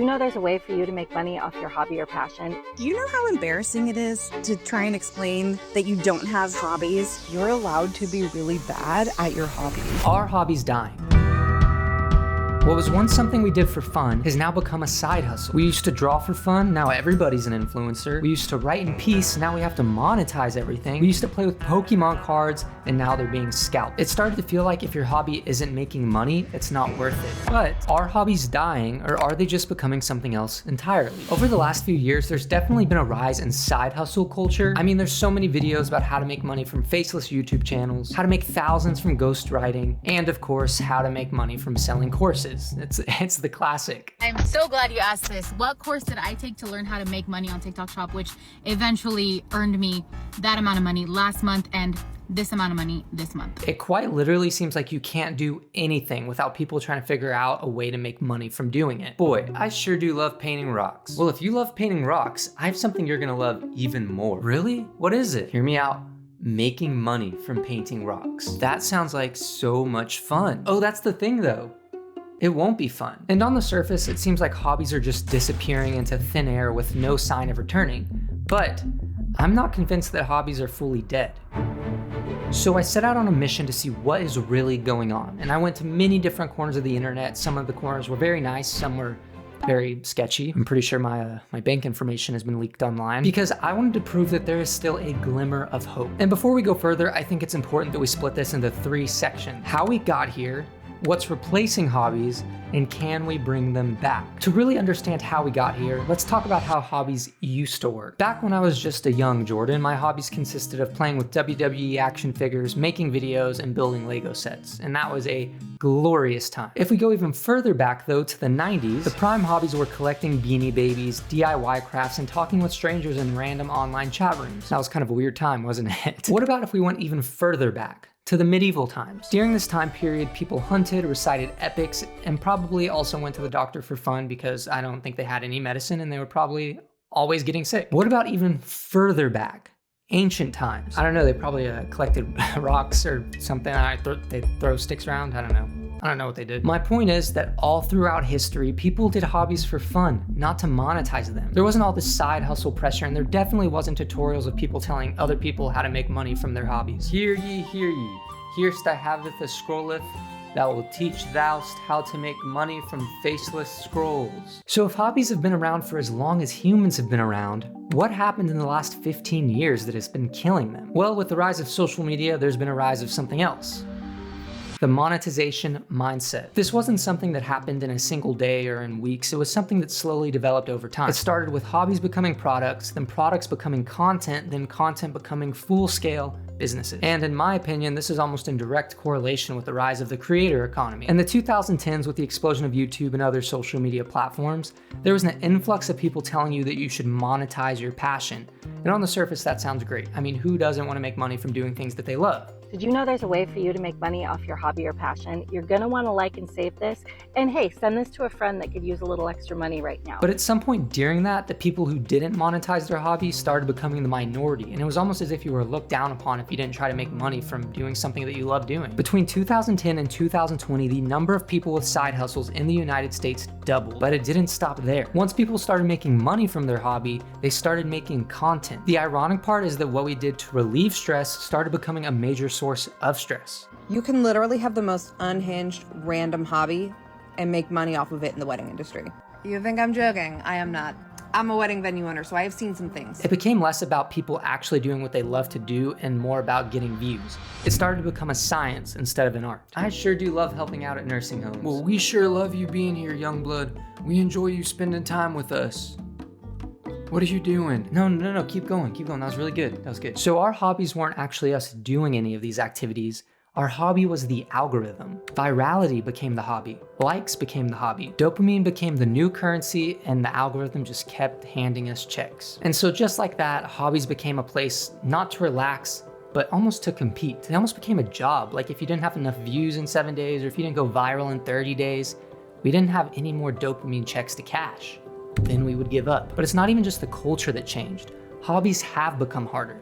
you know there's a way for you to make money off your hobby or passion? Do you know how embarrassing it is to try and explain that you don't have hobbies? You're allowed to be really bad at your hobby. Are hobbies dying? What was once something we did for fun has now become a side hustle. We used to draw for fun, now everybody's an influencer. We used to write in peace, now we have to monetize everything. We used to play with Pokemon cards, and now they're being scalped. It started to feel like if your hobby isn't making money, it's not worth it. But are hobbies dying, or are they just becoming something else entirely? Over the last few years, there's definitely been a rise in side hustle culture. I mean, there's so many videos about how to make money from faceless YouTube channels, how to make thousands from ghostwriting, and of course, how to make money from selling courses. It's the classic. I'm so glad you asked this. What course did I take to learn how to make money on TikTok Shop, which eventually earned me that amount of money last month and this amount of money this month? It quite literally seems like you can't do anything without people trying to figure out a way to make money from doing it. Boy, I sure do love painting rocks. Well, if you love painting rocks, I have something you're gonna love even more. Really? What is it? Hear me out. Making money from painting rocks. That sounds like so much fun. Oh, that's the thing though. It won't be fun. And on the surface, it seems like hobbies are just disappearing into thin air with no sign of returning. But I'm not convinced that hobbies are fully dead. So I set out on a mission to see what is really going on. And I went to many different corners of the internet. Some of the corners were very nice, some were very sketchy. I'm pretty sure my bank information has been leaked online because I wanted to prove that there is still a glimmer of hope. And before we go further, I think it's important that we split this into 3 sections. How we got here, what's replacing hobbies, and can we bring them back? To really understand how we got here, let's talk about how hobbies used to work. Back when I was just a young Jordan, my hobbies consisted of playing with WWE action figures, making videos, and building Lego sets, and that was a glorious time. If we go even further back though to the 90s, the prime hobbies were collecting Beanie Babies, DIY crafts, and talking with strangers in random online chat rooms. That was kind of a weird time, wasn't it? What about if we went even further back? To the medieval times. During this time period, people hunted, recited epics, and probably also went to the doctor for fun because I don't think they had any medicine and they were probably always getting sick. What about even further back? Ancient times. I don't know, they probably collected rocks or something. They throw sticks around, I don't know. I don't know what they did. My point is that all throughout history, people did hobbies for fun, not to monetize them. There wasn't all this side hustle pressure, and there definitely wasn't tutorials of people telling other people how to make money from their hobbies. Hear ye, hear ye. Hearest I haveth a scrolleth, that will teach thou'st how to make money from faceless scrolls. So if hobbies have been around for as long as humans have been around, what happened in the last 15 years that has been killing them? Well, with the rise of social media, there's been a rise of something else. The monetization mindset. This wasn't something that happened in a single day or in weeks. It was something that slowly developed over time. It started with hobbies becoming products, then products becoming content, then content becoming full-scale businesses. And in my opinion, this is almost in direct correlation with the rise of the creator economy. In the 2010s, with the explosion of YouTube and other social media platforms, there was an influx of people telling you that you should monetize your passion. And on the surface, that sounds great. I mean, who doesn't want to make money from doing things that they love? Did you know there's a way for you to make money off your hobby or passion? You're gonna wanna like and save this. And hey, send this to a friend that could use a little extra money right now. But at some point during that, the people who didn't monetize their hobby started becoming the minority. And it was almost as if you were looked down upon if you didn't try to make money from doing something that you love doing. Between 2010 and 2020, the number of people with side hustles in the United States doubled, but it didn't stop there. Once people started making money from their hobby, they started making content. The ironic part is that what we did to relieve stress started becoming a major source of stress. You can literally have the most unhinged, random hobby and make money off of it in the wedding industry. You think I'm joking? I am not. I'm a wedding venue owner, so I have seen some things. It became less about people actually doing what they love to do and more about getting views. It started to become a science instead of an art. I sure do love helping out at nursing homes. Well, we sure love you being here, young blood. We enjoy you spending time with us. What are you doing? No, keep going. That was really good. That was good. So our hobbies weren't actually us doing any of these activities. Our hobby was the algorithm. Virality became the hobby. Likes became the hobby. Dopamine became the new currency, and the algorithm just kept handing us checks. And so just like that, hobbies became a place not to relax, but almost to compete. They almost became a job. Like if you didn't have enough views in 7 days, or if you didn't go viral in 30 days, we didn't have any more dopamine checks to cash. Then we would give up. But it's not even just the culture that changed. Hobbies have become harder.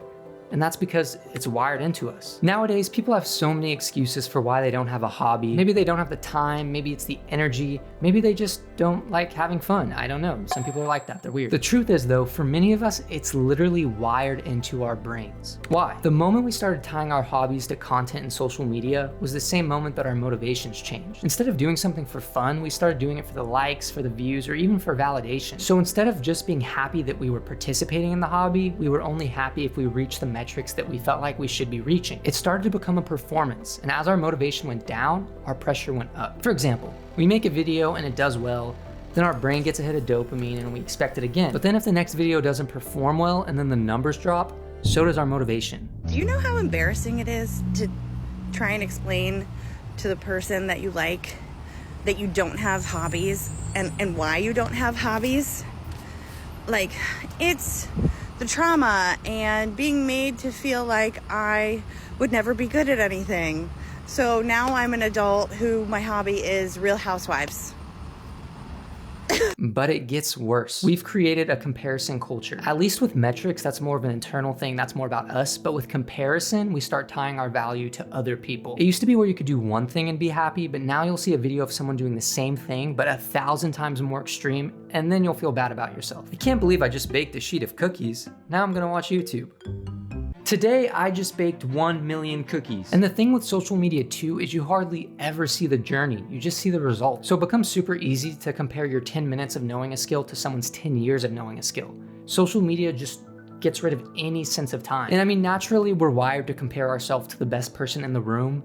And that's because it's wired into us. Nowadays, people have so many excuses for why they don't have a hobby. Maybe they don't have the time, maybe it's the energy, maybe they just don't like having fun. I don't know. Some people are like that, they're weird. The truth is though, for many of us, it's literally wired into our brains. Why? The moment we started tying our hobbies to content and social media was the same moment that our motivations changed. Instead of doing something for fun, we started doing it for the likes, for the views, or even for validation. So instead of just being happy that we were participating in the hobby, we were only happy if we reached the metrics that we felt like we should be reaching. It started to become a performance, and as our motivation went down, our pressure went up. For example, we make a video and it does well, then our brain gets a hit of dopamine and we expect it again. But then if the next video doesn't perform well and then the numbers drop, so does our motivation. Do you know how embarrassing it is to try and explain to the person that you like that you don't have hobbies and why you don't have hobbies? Like, it's the trauma and being made to feel like I would never be good at anything. So now I'm an adult who my hobby is Real Housewives. But it gets worse. We've created a comparison culture. At least with metrics, that's more of an internal thing, that's more about us. But with comparison, we start tying our value to other people. It used to be where you could do one thing and be happy, but now you'll see a video of someone doing the same thing, but 1,000 times more extreme, and then you'll feel bad about yourself. I can't believe I just baked a sheet of cookies. Now I'm gonna watch YouTube. Today, I just baked 1 million cookies. And the thing with social media too is you hardly ever see the journey, you just see the results. So it becomes super easy to compare your 10 minutes of knowing a skill to someone's 10 years of knowing a skill. Social media just gets rid of any sense of time. And I mean, naturally, we're wired to compare ourselves to the best person in the room,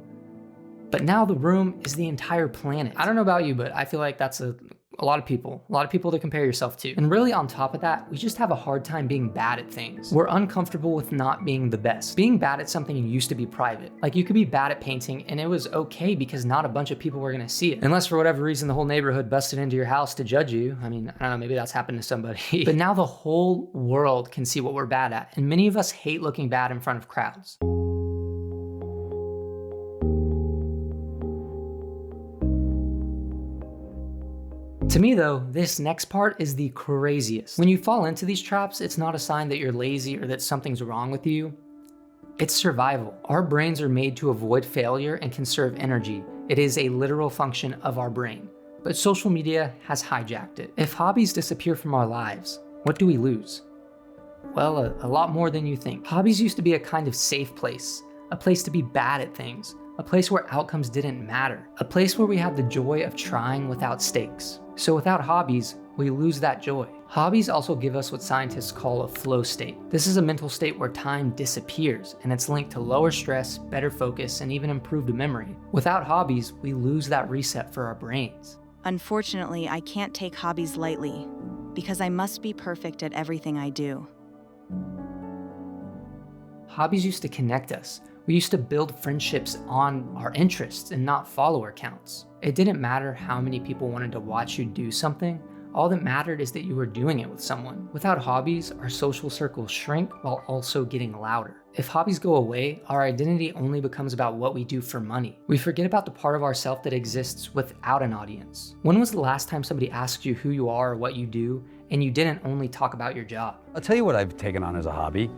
but now the room is the entire planet. I don't know about you, but I feel like that's a lot of people to compare yourself to. And really on top of that, we just have a hard time being bad at things. We're uncomfortable with not being the best. Being bad at something used to be private. Like you could be bad at painting and it was okay because not a bunch of people were gonna see it. Unless for whatever reason, the whole neighborhood busted into your house to judge you. I mean, I don't know, maybe that's happened to somebody. But now the whole world can see what we're bad at. And many of us hate looking bad in front of crowds. To me though, this next part is the craziest. When you fall into these traps, it's not a sign that you're lazy or that something's wrong with you. It's survival. Our brains are made to avoid failure and conserve energy. It is a literal function of our brain. But social media has hijacked it. If hobbies disappear from our lives, what do we lose? Well, a lot more than you think. Hobbies used to be a kind of safe place, a place to be bad at things, a place where outcomes didn't matter, a place where we had the joy of trying without stakes. So without hobbies, we lose that joy. Hobbies also give us what scientists call a flow state. This is a mental state where time disappears, and it's linked to lower stress, better focus, and even improved memory. Without hobbies, we lose that reset for our brains. Unfortunately, I can't take hobbies lightly because I must be perfect at everything I do. Hobbies used to connect us. We used to build friendships on our interests and not follower counts. It didn't matter how many people wanted to watch you do something. All that mattered is that you were doing it with someone. Without hobbies, our social circles shrink while also getting louder. If hobbies go away, our identity only becomes about what we do for money. We forget about the part of ourselves that exists without an audience. When was the last time somebody asked you who you are or what you do, and you didn't only talk about your job? I'll tell you what I've taken on as a hobby.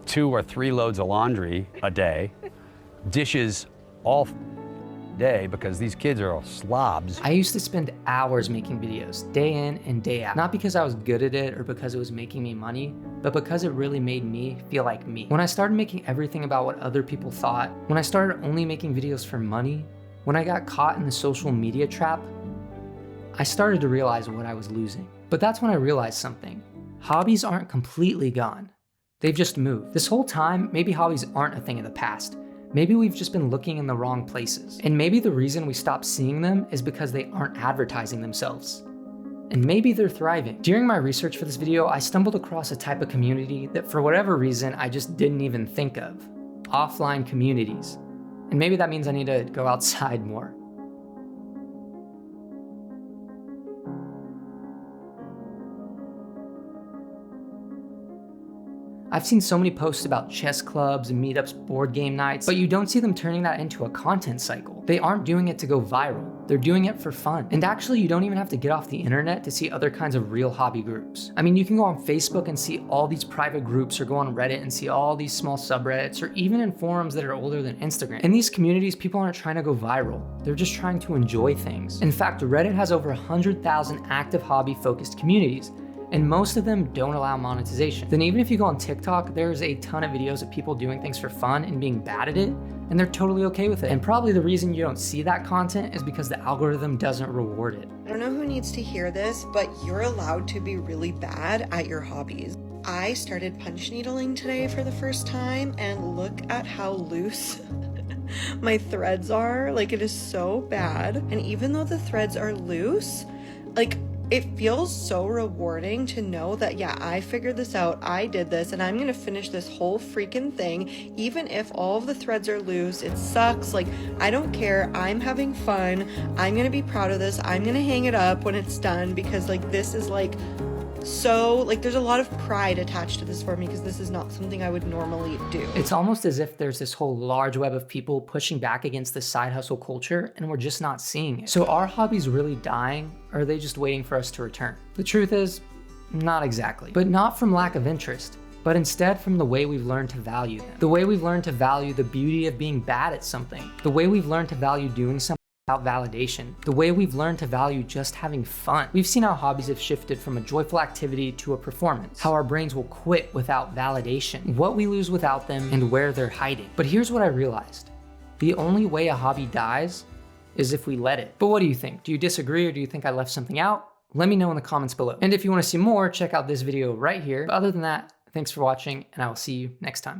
2 or 3 loads of laundry a day, dishes all day because these kids are all slobs. I used to spend hours making videos, day in and day out. Not because I was good at it or because it was making me money, but because it really made me feel like me. When I started making everything about what other people thought, when I started only making videos for money, when I got caught in the social media trap, I started to realize what I was losing. But that's when I realized something. Hobbies aren't completely gone. They've just moved. This whole time, maybe hobbies aren't a thing of the past. Maybe we've just been looking in the wrong places. And maybe the reason we stopped seeing them is because they aren't advertising themselves. And maybe they're thriving. During my research for this video, I stumbled across a type of community that for whatever reason, I just didn't even think of. Offline communities. And maybe that means I need to go outside more. I've seen so many posts about chess clubs and meetups, board game nights, but you don't see them turning that into a content cycle. They aren't doing it to go viral. They're doing it for fun. And actually, you don't even have to get off the internet to see other kinds of real hobby groups. I mean, you can go on Facebook and see all these private groups, or go on Reddit and see all these small subreddits, or even in forums that are older than Instagram. In these communities, people aren't trying to go viral. They're just trying to enjoy things. In fact, Reddit has over 100,000 active hobby-focused communities, and most of them don't allow monetization. Then even if you go on TikTok, there's a ton of videos of people doing things for fun and being bad at it, and they're totally okay with it. And probably the reason you don't see that content is because the algorithm doesn't reward it. I don't know who needs to hear this, but you're allowed to be really bad at your hobbies. I started punch needling today for the first time, and look at how loose my threads are. Like, it is so bad. And even though the threads are loose, like, it feels so rewarding to know that, yeah, I figured this out, I did this, and I'm gonna finish this whole freaking thing, even if all of the threads are loose. It sucks. Like, I don't care. I'm having fun. I'm gonna be proud of this. I'm gonna hang it up when it's done, because, like, this is, like, so, like, there's a lot of pride attached to this for me, because this is not something I would normally do. It's almost as if there's this whole large web of people pushing back against the side hustle culture, and we're just not seeing it. So are hobbies really dying, or are they just waiting for us to return? The truth is, not exactly. But not from lack of interest, but instead from the way we've learned to value them. The way we've learned to value the beauty of being bad at something. The way we've learned to value doing something without validation. The way we've learned to value just having fun. We've seen how hobbies have shifted from a joyful activity to a performance. How our brains will quit without validation. What we lose without them, and where they're hiding. But here's what I realized. The only way a hobby dies is if we let it. But what do you think? Do you disagree, or do you think I left something out? Let me know in the comments below. And if you want to see more, check out this video right here. But other than that, thanks for watching, and I will see you next time.